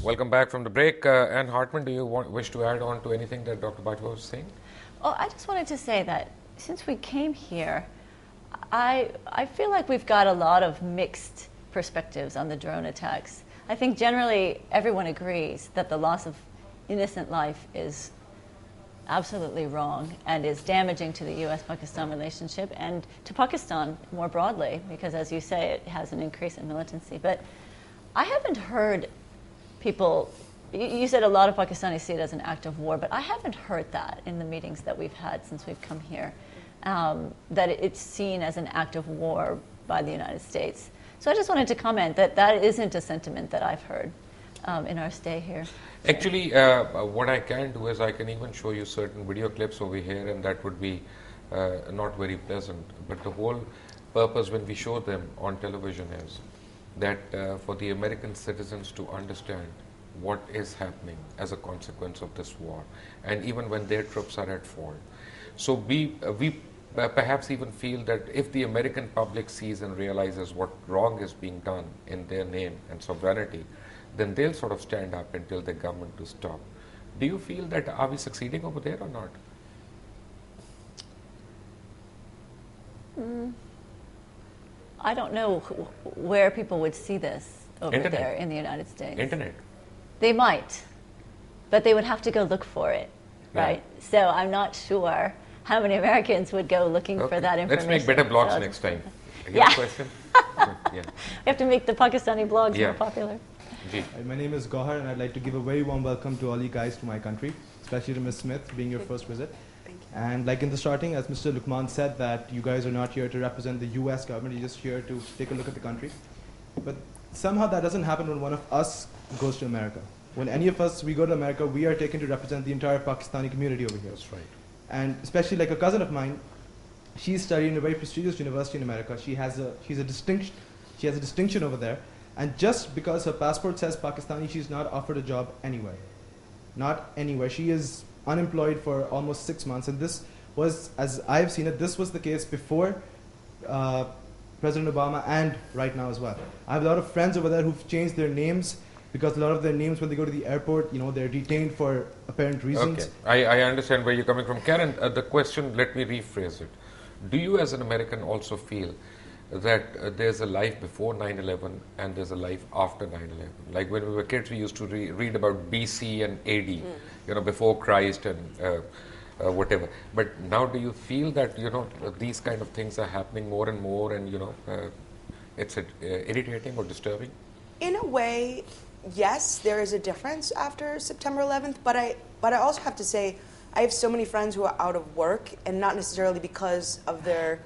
Welcome back from the break. And Hartman, do you wish to add on to anything that Dr. Bajwa was saying? Oh, I just wanted to say that since we came here, I feel like we've got a lot of mixed perspectives on the drone attacks. I think generally everyone agrees that the loss of innocent life is absolutely wrong and is damaging to the US-Pakistan relationship and to Pakistan more broadly, because as you say, it has an increase in militancy. But I haven't heard people, you said a lot of Pakistanis see it as an act of war, but I haven't heard that in the meetings that we've had since we've come here, that it's seen as an act of war by the United States. So I just wanted to comment that that isn't a sentiment that I've heard in our stay here. Actually, what I can do is I can even show you certain video clips over here, and that would be not very pleasant. But the whole purpose when we show them on television is that for the American citizens to understand what is happening as a consequence of this war, and even when their troops are at fault. So we perhaps even feel that if the American public sees and realizes what wrong is being done in their name and sovereignty, then they'll sort of stand up and tell the government to stop. Do you feel that are we succeeding over there or not? I don't know where people would see this over Internet. there in the United States. Internet. They might, but they would have to go look for it, right? So I'm not sure how many Americans would go looking for that information. Let's make better blogs So- next time. Yeah. Question? Yeah. We have to make the Pakistani blogs Yeah. more popular. Ji. Hi, my name is Gohar, and I'd like to give a very warm welcome to all you guys to my country, especially to Ms. Smith, being your first visit. Thank you. And like in the starting, as Mr. Luqman said, that you guys are not here to represent the US government, you're just here to take a look at the country. But somehow that doesn't happen when one of us goes to America. When any of us, we go to America, we are taken to represent the entire Pakistani community over here. That's right. And especially like a cousin of mine, she's studying in a very prestigious university in America. She has a distinction over there. And just because her passport says Pakistani, she's not offered a job anywhere. Not anywhere. She is unemployed for almost 6 months. And this was, as I've seen it, this was the case before President Obama and right now as well. I have a lot of friends over there who've changed their names because a lot of their names, when they go to the airport, you know, they're detained for apparent reasons. Okay. I understand where you're coming from. Karin, the question, let me rephrase it. Do you as an American also feel that there's a life before 9/11 and there's a life after 9/11? Like when we were kids, we used to read about BC and AD, you know, before Christ and whatever. But now do you feel that, you know, these kind of things are happening more and more and, you know, it's irritating or disturbing? In a way, yes, there is a difference after September 11th, but I also have to say I have so many friends who are out of work, and not necessarily because of their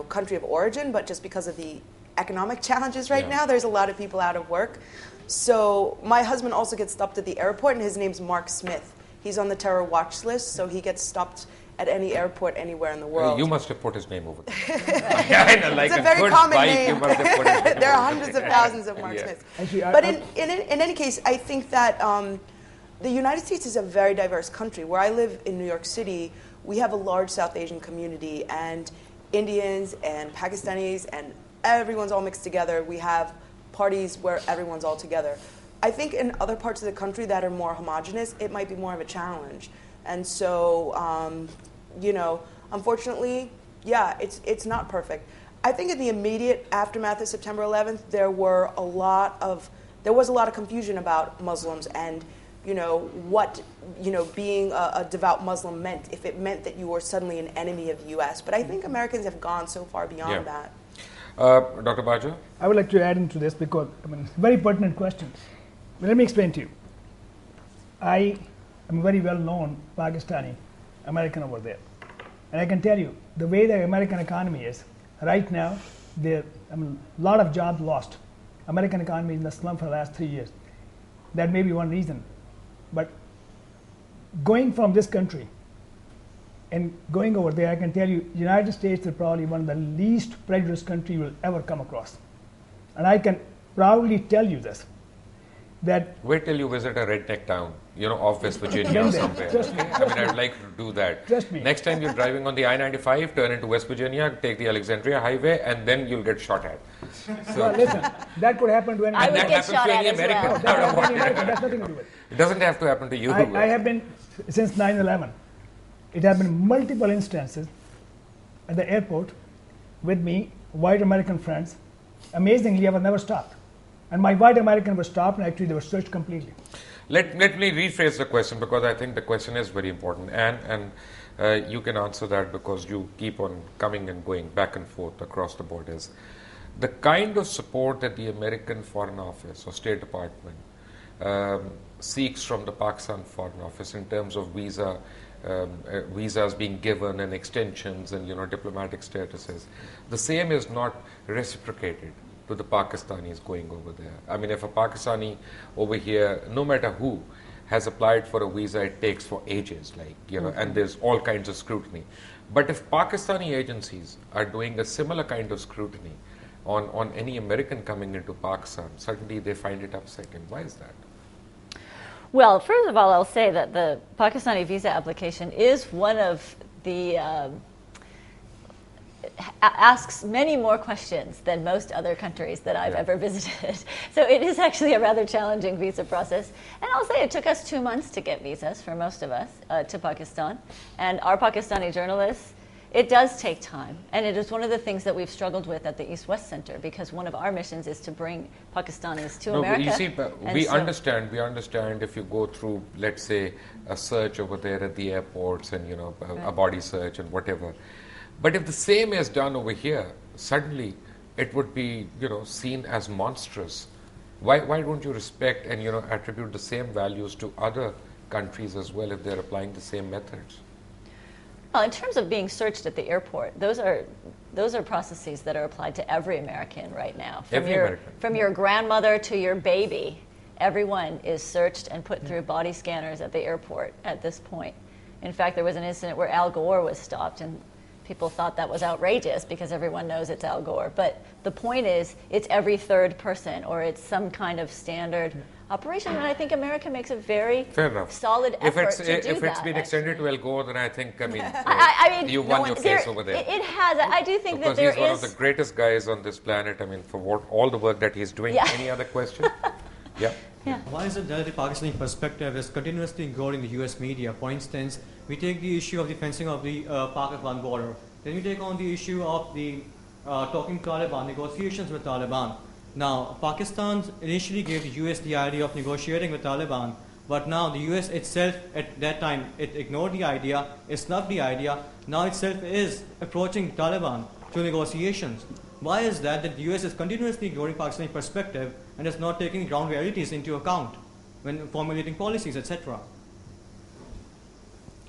country of origin, but just because of the economic challenges right now. There's a lot of people out of work. So my husband also gets stopped at the airport, and his name's Mark Smith. He's on the terror watch list, so he gets stopped at any airport anywhere in the world. You must have put his name over there. Like it's a very common name. You must have put his name There are over hundreds of thousands of Mark Smiths. Actually, But in any case, I think that the United States is a very diverse country. Where I live in New York City, we have a large South Asian community, and Indians and Pakistanis, and everyone's all mixed together. We have parties where everyone's all together. I think in other parts of the country that are more homogenous, it might be more of a challenge. And so, unfortunately, yeah, it's not perfect. I think in the immediate aftermath of September 11th, there was a lot of confusion about Muslims and, what, being a devout Muslim meant, if it meant that you were suddenly an enemy of the U.S. But I think Americans have gone so far beyond that. Dr. Bajwa? I would like to add into this because, it's a very pertinent question. But let me explain to you. I am a very well-known Pakistani American over there. And I can tell you, the way the American economy is, right now, a lot of jobs lost. American economy is in the slump for the last 3 years. That may be one reason. But going from this country and going over there, I can tell you, United States is probably one of the least prejudiced country you will ever come across. And I can proudly tell you this. that Wait till you visit a redneck town, off West Virginia or Been there. somewhere. Trust me. I mean, I'd like to do that. Trust me. Next time you're driving on the I-95, turn into West Virginia, take the Alexandria Highway, and then you'll get shot at. well, listen, that could happen to any I And would that get happens shot to at any as well. American. That happens to any American. That's nothing to do with it. It doesn't have to happen to you. I have been, since 9/11, it has been multiple instances at the airport with me, white American friends. Amazingly, I was never stopped. And my white American was stopped, and actually they were searched completely. Let me rephrase the question, because I think the question is very important, and you can answer that because you keep on coming and going back and forth across the borders. The kind of support that the American Foreign Office or State Department seeks from the Pakistan Foreign Office in terms of visas being given and extensions and diplomatic statuses, the same is not reciprocated to the Pakistanis going over there. I mean, if a Pakistani over here, no matter who, has applied for a visa, it takes for ages, and there's all kinds of scrutiny. But if Pakistani agencies are doing a similar kind of scrutiny on any American coming into Pakistan, suddenly they find it upsetting. Why is that? Well, first of all, I'll say that the Pakistani visa application is one of the asks many more questions than most other countries that I've ever visited. So it is actually a rather challenging visa process. And I'll say it took us 2 months to get visas for most of us to Pakistan. And our Pakistani journalists, it does take time. And it is one of the things that we've struggled with at the East-West Center, because one of our missions is to bring Pakistanis to America. You see, And we so- understand if you go through, let's say, a search over there at the airports and, a body search and whatever. But if the same is done over here, suddenly it would be, seen as monstrous. Why don't you respect and, attribute the same values to other countries as well if they're applying the same methods? Well, in terms of being searched at the airport, those are processes that are applied to every American right now. From your grandmother to your baby, everyone is searched and put through body scanners at the airport at this point. In fact, there was an incident where Al Gore was stopped, and people thought that was outrageous because everyone knows it's Al Gore. But the point is, it's every third person, or it's some kind of standard operation. And I think America makes a very solid effort to do that. If it's been extended to Al Gore, then I think, I mean, you won your case over there. It has. I do think because that there is. Because he's one of the greatest guys on this planet. I mean, for all the work that he's doing. Yeah. Any other question? Yeah. Yeah. Why is it that the Pakistani perspective is continuously ignored in the US media? For instance, we take the issue of the fencing of the Pakistan border. Then we take on the issue of the talking Taliban, negotiations with Taliban. Now, Pakistan initially gave the US the idea of negotiating with Taliban, but now the US itself at that time, it ignored the idea, it snubbed the idea, now itself is approaching Taliban through negotiations. Why is that the US is continuously ignoring Pakistani perspective and is not taking ground realities into account when formulating policies, etc.?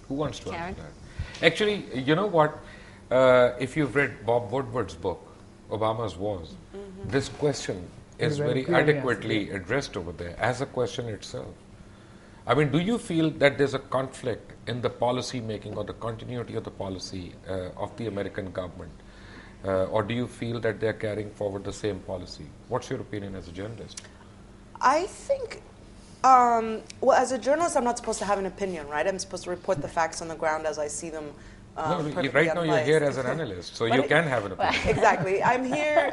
Who wants to Karin? answer that? Actually, you know what? If you've read Bob Woodward's book, Obama's Wars, this question is very clearly adequately addressed over there as a question itself. I mean, do you feel that there's a conflict in the policy making or the continuity of the policy of the American government? Or do you feel that they're carrying forward the same policy? What's your opinion as a journalist? I think, well, as a journalist, I'm not supposed to have an opinion, right? I'm supposed to report the facts on the ground as I see them. No, perfectly right now you're unbiased. here as an analyst, so you can have an opinion. Exactly. I'm here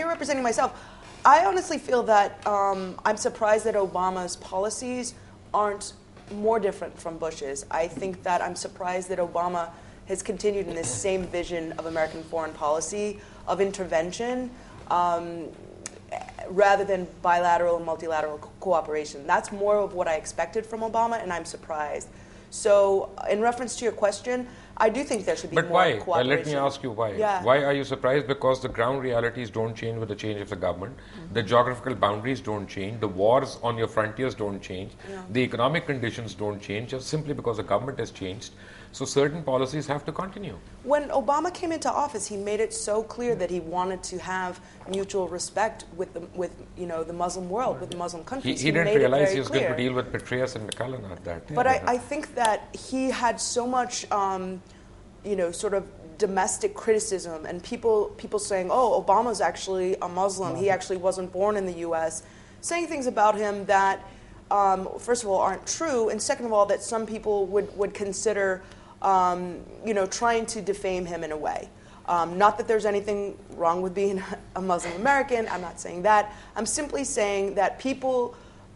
representing myself. I honestly feel that I'm surprised that Obama's policies aren't more different from Bush's. I think that I'm surprised that Obama has continued in this same vision of American foreign policy, of intervention, rather than bilateral and multilateral cooperation. That's more of what I expected from Obama, and I'm surprised. So, in reference to your question, I do think there should be But more why? cooperation. Let me ask you why. Yeah. Why are you surprised? Because the ground realities don't change with the change of the government. The geographical boundaries don't change. The wars on your frontiers don't change. Yeah. The economic conditions don't change just simply because the government has changed. So certain policies have to continue. When Obama came into office, he made it so clear that he wanted to have mutual respect with the Muslim world, with the Muslim countries. He didn't made it realize very he was going to clear. deal with Petraeus and McCullen at that. But I think that he had so much, sort of domestic criticism, and people saying, "Oh, Obama's actually a Muslim. He actually wasn't born in the U.S." saying things about him that, first of all, aren't true, and second of all, that some people would consider, trying to defame him in a way. Not that there's anything wrong with being a Muslim American. I'm not saying that. I'm simply saying that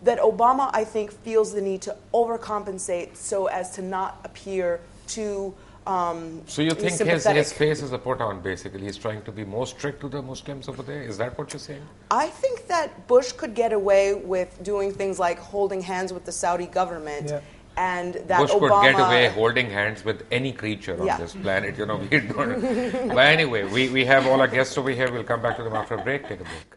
that Obama, I think, feels the need to overcompensate so as to not appear too So you think sympathetic. his face is a put-on, basically? He's trying to be more strict to the Muslims over there? Is that what you're saying? I think that Bush could get away with doing things like holding hands with the Saudi government. Yeah. And that Bush Obama could get away holding hands with any creature on Yeah. this planet. We don't. But anyway, we have all our guests over here. We'll come back to them after a break. Take a break.